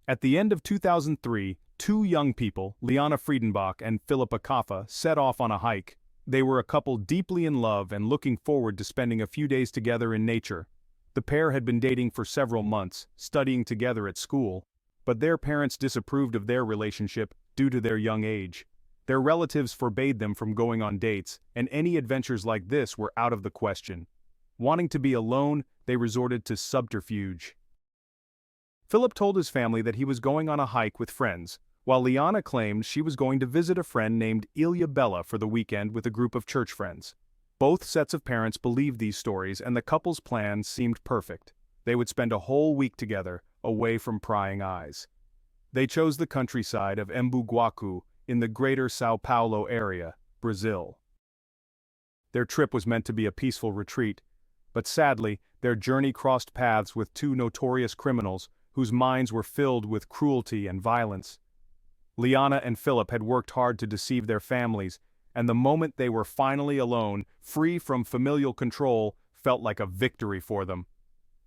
At the end of 2003, two young people, Liana Friedenbach and Philip Akafa, set off on a hike. They were a couple deeply in love and looking forward to spending a few days together in nature. The pair had been dating for several months, studying together at school, but their parents disapproved of their relationship due to their young age. Their relatives forbade them from going on dates, and any adventures like this were out of the question. Wanting to be alone, they resorted to subterfuge. Philip told his family that he was going on a hike with friends, while Liana claimed she was going to visit a friend named Ilya Bella for the weekend with a group of church friends. Both sets of parents believed these stories, and the couple's plan seemed perfect. They would spend a whole week together, away from prying eyes. They chose the countryside of Embu Guacu in the greater São Paulo area, Brazil. Their trip was meant to be a peaceful retreat, but sadly, their journey crossed paths with two notorious criminals whose minds were filled with cruelty and violence. Liana and Philip had worked hard to deceive their families, and the moment they were finally alone, free from familial control, felt like a victory for them.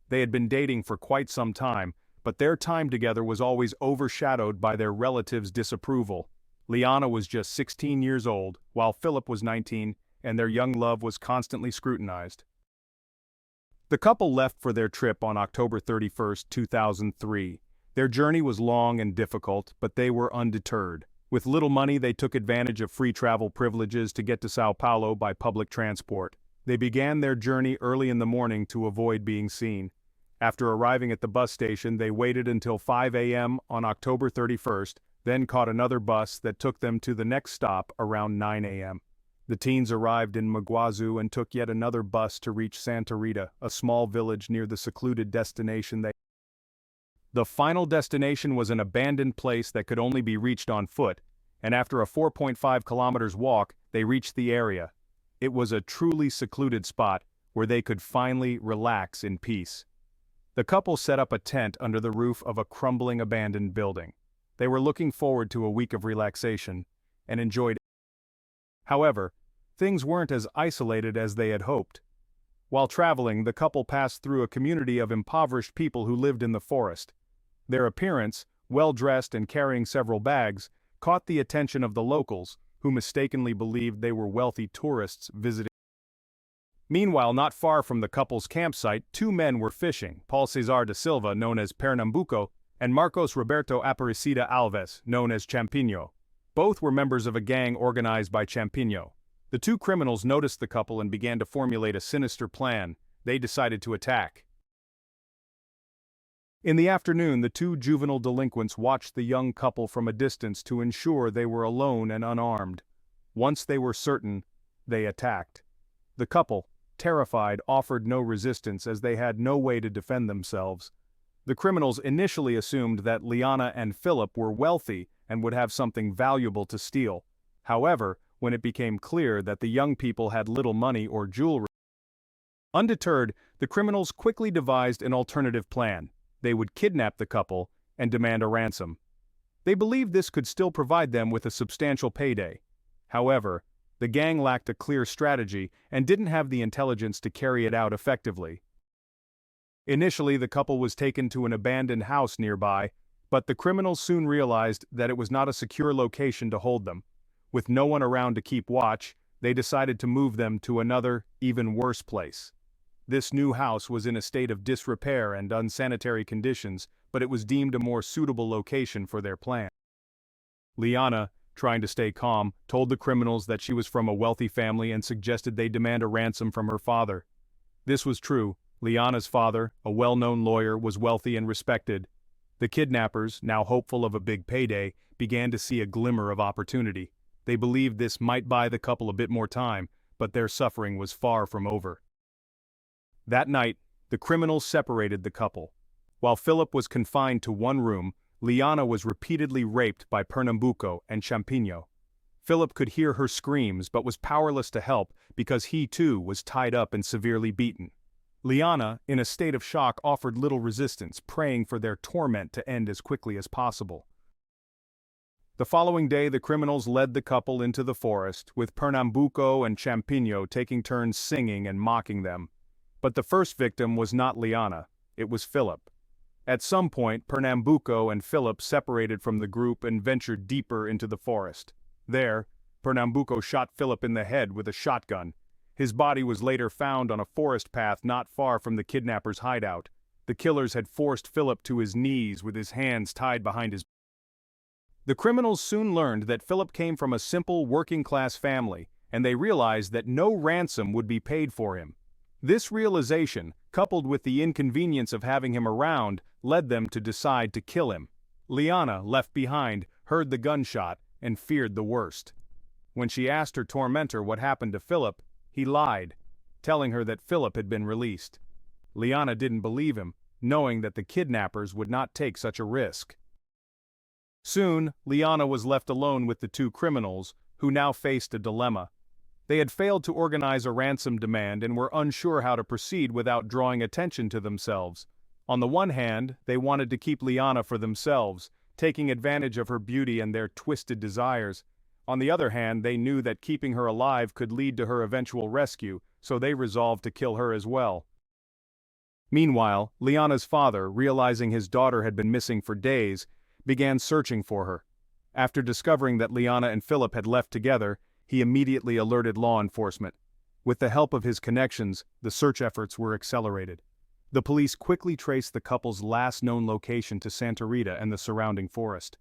They had been dating for quite some time, but their time together was always overshadowed by their relatives' disapproval. Liana was just 16 years old, while Philip was 19, and their young love was constantly scrutinized. The couple left for their trip on October 31, 2003. Their journey was long and difficult, but they were undeterred. With little money, they took advantage of free travel privileges to get to São Paulo by public transport. They began their journey early in the morning to avoid being seen. After arriving at the bus station, they waited until 5 a.m. on October 31st, then caught another bus that took them to the next stop around 9 a.m. The teens arrived in Maguazu and took yet another bus to reach Santa Rita, a small village near the secluded destination they. The final destination was an abandoned place that could only be reached on foot, and after a 4.5 kilometers walk, they reached the area. It was a truly secluded spot where they could finally relax in peace. The couple set up a tent under the roof of a crumbling abandoned building. They were looking forward to a week of relaxation and enjoyed it. However, things weren't as isolated as they had hoped. While traveling, the couple passed through a community of impoverished people who lived in the forest. Their appearance, well-dressed and carrying several bags, caught the attention of the locals, who mistakenly believed they were wealthy tourists visiting. Meanwhile, not far from the couple's campsite, two men were fishing, Paul Cesar da Silva, known as Pernambuco, and Marcos Roberto Aparecida Alves, known as Champinho. Both were members of a gang organized by Champinho. The two criminals noticed the couple and began to formulate a sinister plan. They decided to attack. In the afternoon, the two juvenile delinquents watched the young couple from a distance to ensure they were alone and unarmed. Once they were certain, they attacked. The couple, terrified, offered no resistance as they had no way to defend themselves. The criminals initially assumed that Liana and Philip were wealthy and would have something valuable to steal. However, when it became clear that the young people had little money or jewelry. Undeterred, the criminals quickly devised an alternative plan. They would kidnap the couple and demand a ransom. They believed this could still provide them with a substantial payday. However, the gang lacked a clear strategy and didn't have the intelligence to carry it out effectively. Initially, the couple was taken to an abandoned house nearby, but the criminals soon realized that it was not a secure location to hold them. With no one around to keep watch, they decided to move them to another, even worse place. This new house was in a state of disrepair and unsanitary conditions, but it was deemed a more suitable location for their plan. Liana, trying to stay calm, told the criminals that she was from a wealthy family and suggested they demand a ransom from her father. This was true. Liana's father, a well-known lawyer, was wealthy and respected. The kidnappers, now hopeful of a big payday, began to see a glimmer of opportunity. They believed this might buy the couple a bit more time, but their suffering was far from over. That night, the criminals separated the couple. While Philip was confined to one room, Liana was repeatedly raped by Pernambuco and Champinho. Philip could hear her screams but was powerless to help because he too was tied up and severely beaten. Liana, in a state of shock, offered little resistance, praying for their torment to end as quickly as possible. The following day, the criminals led the couple into the forest, with Pernambuco and Champinho taking turns singing and mocking them. But the first victim was not Liana, it was Philip. At some point, Pernambuco and Philip separated from the group and ventured deeper into the forest. There, Pernambuco shot Philip in the head with a shotgun. His body was later found on a forest path not far from the kidnappers' hideout. The killers had forced Philip to his knees with his hands tied behind his back. The criminals soon learned that Philip came from a simple working-class family, and they realized that no ransom would be paid for him. This realization, coupled with the inconvenience of having him around, led them to decide to kill him. Liana, left behind, heard the gunshot and feared the worst. When she asked her tormentor what happened to Philip, he lied, telling her that Philip had been released. Liana didn't believe him, knowing that the kidnappers would not take such a risk. Soon, Liana was left alone with the two criminals, who now faced a dilemma. They had failed to organize a ransom demand and were unsure how to proceed without drawing attention to themselves. On the one hand, they wanted to keep Liana for themselves, taking advantage of her beauty and their twisted desires. On the other hand, they knew that keeping her alive could lead to her eventual rescue, so they resolved to kill her as well. Meanwhile, Liana's father, realizing his daughter had been missing for days, began searching for her. After discovering that Liana and Philip had left together, he immediately alerted law enforcement. With the help of his connections, the search efforts were accelerated. The police quickly traced the couple's last known location to Santa Rita and the surrounding forest.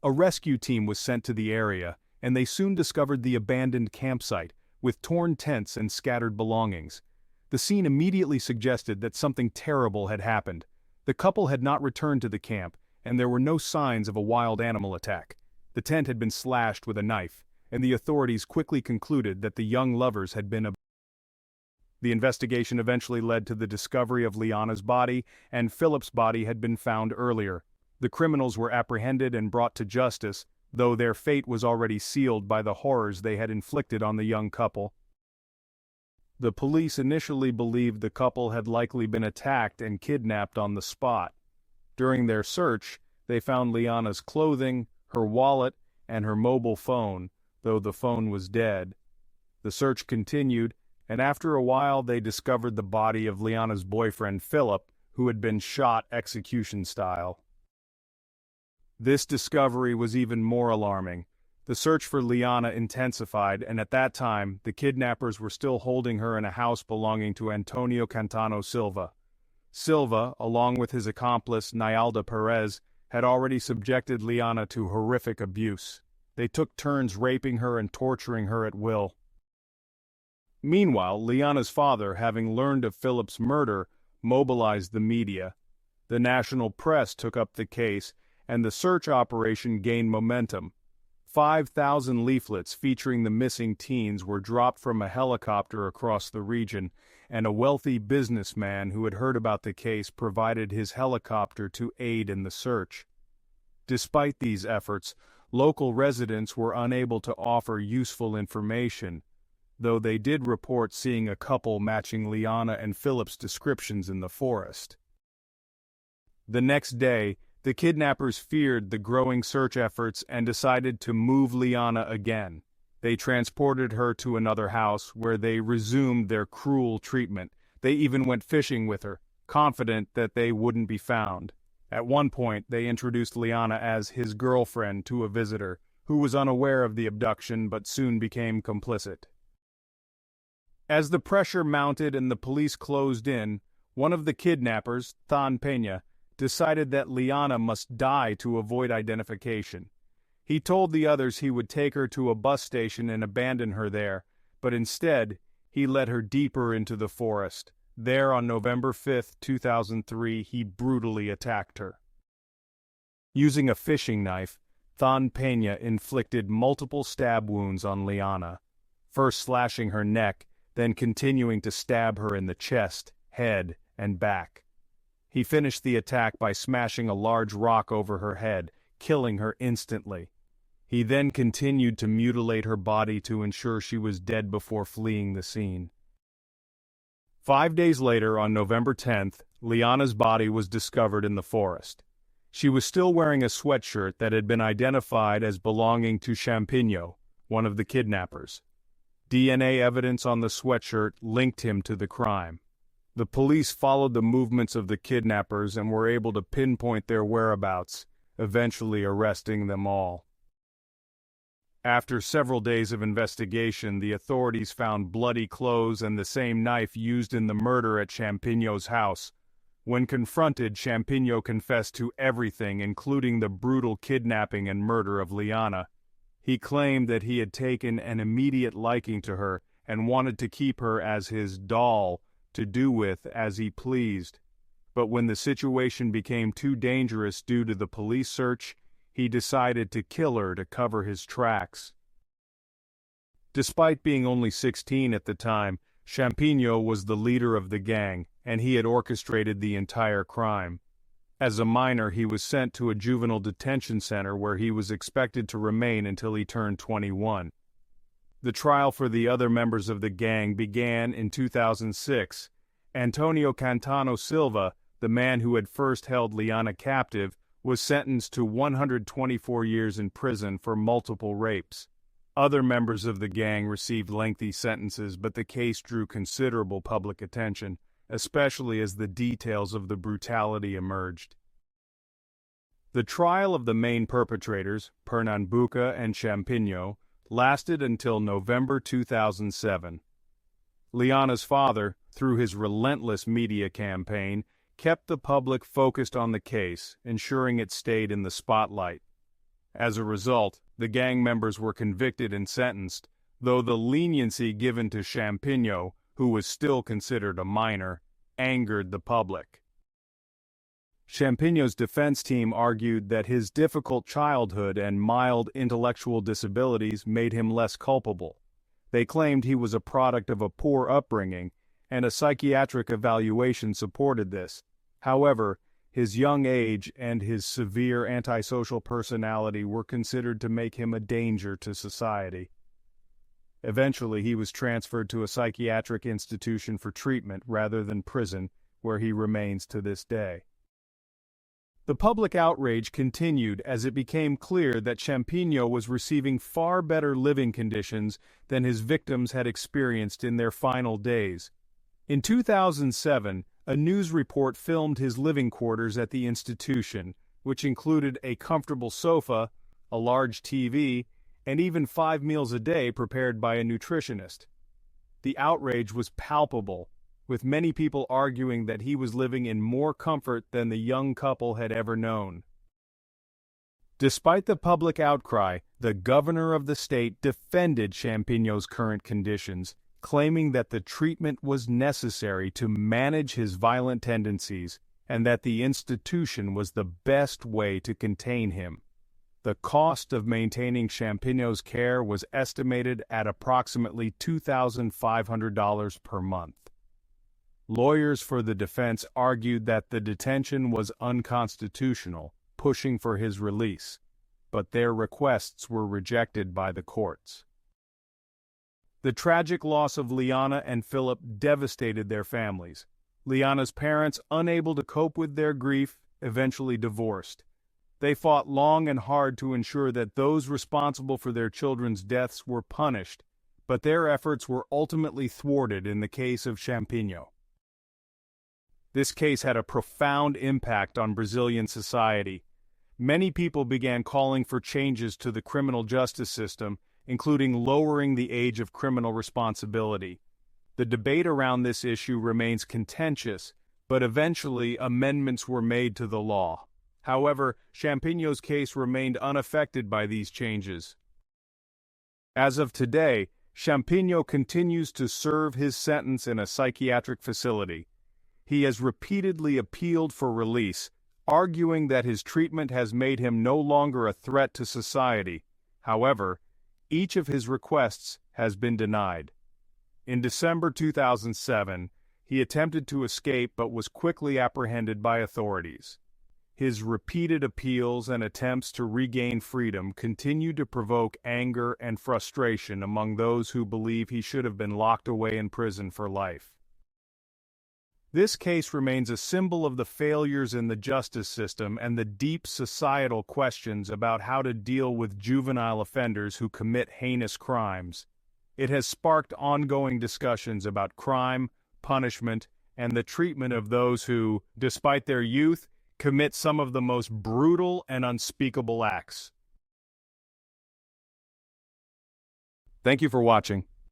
A rescue team was sent to the area, and they soon discovered the abandoned campsite, with torn tents and scattered belongings. The scene immediately suggested that something terrible had happened. The couple had not returned to the camp, and there were no signs of a wild animal attack. The tent had been slashed with a knife, and the authorities quickly concluded that the young lovers had been abducted. The investigation eventually led to the discovery of Liana's body, and Philip's body had been found earlier. The criminals were apprehended and brought to justice, though their fate was already sealed by the horrors they had inflicted on the young couple. The police initially believed the couple had likely been attacked and kidnapped on the spot. During their search, they found Liana's clothing, her wallet, and her mobile phone, though the phone was dead. The search continued, and after a while they discovered the body of Liana's boyfriend Philip, who had been shot execution style. This discovery was even more alarming. The search for Liana intensified, and at that time, the kidnappers were still holding her in a house belonging to Antonio Cantano Silva. Silva, along with his accomplice Nayalda Perez, had already subjected Liana to horrific abuse. They took turns raping her and torturing her at will. Meanwhile, Liana's father, having learned of Philip's murder, mobilized the media. The national press took up the case, and the search operation gained momentum. 5,000 leaflets featuring the missing teens were dropped from a helicopter across the region, and a wealthy businessman who had heard about the case provided his helicopter to aid in the search. Despite these efforts, local residents were unable to offer useful information, though they did report seeing a couple matching Liana and Philip's descriptions in the forest. The next day, the kidnappers feared the growing search efforts and decided to move Liana again. They transported her to another house where they resumed their cruel treatment. They even went fishing with her, confident that they wouldn't be found. At one point, they introduced Liana as his girlfriend to a visitor, who was unaware of the abduction but soon became complicit. As the pressure mounted and the police closed in, one of the kidnappers, Than Peña, decided that Liana must die to avoid identification. He told the others he would take her to a bus station and abandon her there, but instead, he led her deeper into the forest. There on November 5, 2003, he brutally attacked her. Using a fishing knife, Than Peña inflicted multiple stab wounds on Liana, first slashing her neck, then continuing to stab her in the chest, head, and back. He finished the attack by smashing a large rock over her head, killing her instantly. He then continued to mutilate her body to ensure she was dead before fleeing the scene. 5 days later, on November 10th, Liana's body was discovered in the forest. She was still wearing a sweatshirt that had been identified as belonging to Champigno, one of the kidnappers. DNA evidence on the sweatshirt linked him to the crime. The police followed the movements of the kidnappers and were able to pinpoint their whereabouts, eventually arresting them all. After several days of investigation, the authorities found bloody clothes and the same knife used in the murder at Champigno's house. When confronted, Champigno confessed to everything, including the brutal kidnapping and murder of Liana. He claimed that he had taken an immediate liking to her and wanted to keep her as his doll to do with as he pleased. But when the situation became too dangerous due to the police search, he decided to kill her to cover his tracks. Despite being only 16 at the time, Champigno was the leader of the gang, and he had orchestrated the entire crime. As a minor, he was sent to a juvenile detention center where he was expected to remain until he turned 21. The trial for the other members of the gang began in 2006. Antonio Cantano Silva, the man who had first held Liana captive, was sentenced to 124 years in prison for multiple rapes. Other members of the gang received lengthy sentences, but the case drew considerable public attention, especially as the details of the brutality emerged. The trial of the main perpetrators, Pernambuco and Champigno, lasted until November 2007. Liana's father, through his relentless media campaign, kept the public focused on the case, ensuring it stayed in the spotlight. As a result, the gang members were convicted and sentenced, though the leniency given to Champigno, who was still considered a minor, angered the public. Champigno's defense team argued that his difficult childhood and mild intellectual disabilities made him less culpable. They claimed he was a product of a poor upbringing, and a psychiatric evaluation supported this. However, his young age and his severe antisocial personality were considered to make him a danger to society. Eventually, he was transferred to a psychiatric institution for treatment rather than prison, where he remains to this day. The public outrage continued as it became clear that Champigno was receiving far better living conditions than his victims had experienced in their final days. In 2007, a news report filmed his living quarters at the institution, which included a comfortable sofa, a large TV, and even 5 meals a day prepared by a nutritionist. The outrage was palpable, with many people arguing that he was living in more comfort than the young couple had ever known. Despite the public outcry, the governor of the state defended Champigno's current conditions, claiming that the treatment was necessary to manage his violent tendencies and that the institution was the best way to contain him. The cost of maintaining Champigno's care was estimated at approximately $2,500 per month. Lawyers for the defense argued that the detention was unconstitutional, pushing for his release, but their requests were rejected by the courts. The tragic loss of Liana and Philip devastated their families. Liana's parents, unable to cope with their grief, eventually divorced. They fought long and hard to ensure that those responsible for their children's deaths were punished, but their efforts were ultimately thwarted in the case of Champigno. This case had a profound impact on Brazilian society. Many people began calling for changes to the criminal justice system, including lowering the age of criminal responsibility. The debate around this issue remains contentious, but eventually amendments were made to the law. However, Champigno's case remained unaffected by these changes. As of today, Champigno continues to serve his sentence in a psychiatric facility. He has repeatedly appealed for release, arguing that his treatment has made him no longer a threat to society. However, each of his requests has been denied. In December 2007, he attempted to escape but was quickly apprehended by authorities. His repeated appeals and attempts to regain freedom continue to provoke anger and frustration among those who believe he should have been locked away in prison for life. This case remains a symbol of the failures in the justice system and the deep societal questions about how to deal with juvenile offenders who commit heinous crimes. It has sparked ongoing discussions about crime, punishment, and the treatment of those who, despite their youth, commit some of the most brutal and unspeakable acts. Thank you for watching.